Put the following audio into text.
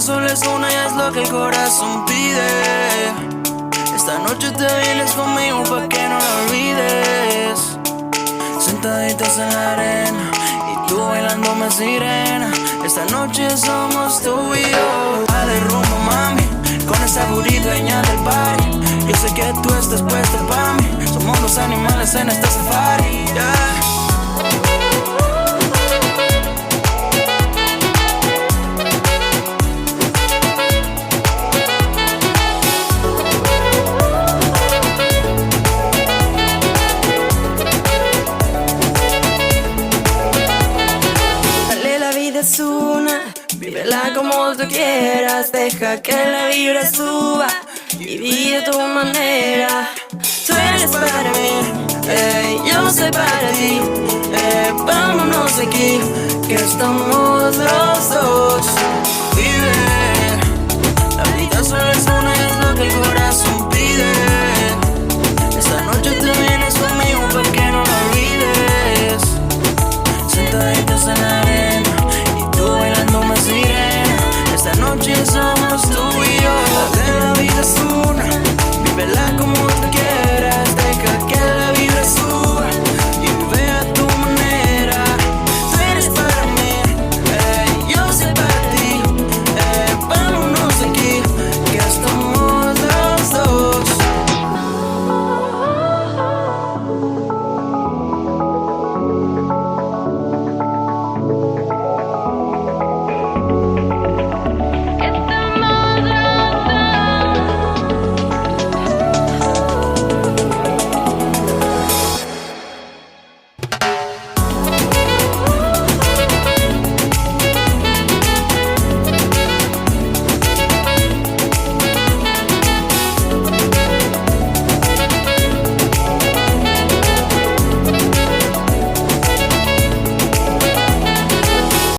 solo es una y es lo que el corazón pide. Esta noche te vienes conmigo pa' que no lo olvides. Sentaditos en la arena y tú bailándome sirena. Esta noche somos tú y yo. Dale rumbo, mami, con esa booty dueña del party. Yo sé que tú estás puesta para mí. Somos los animales en este safari, yeah. Es una, vívela como tú quieras, deja que la vibra suba y vive a tu manera. Tú eres para mí, yo soy para ti, vámonos de aquí, que estamos los dos. Vive.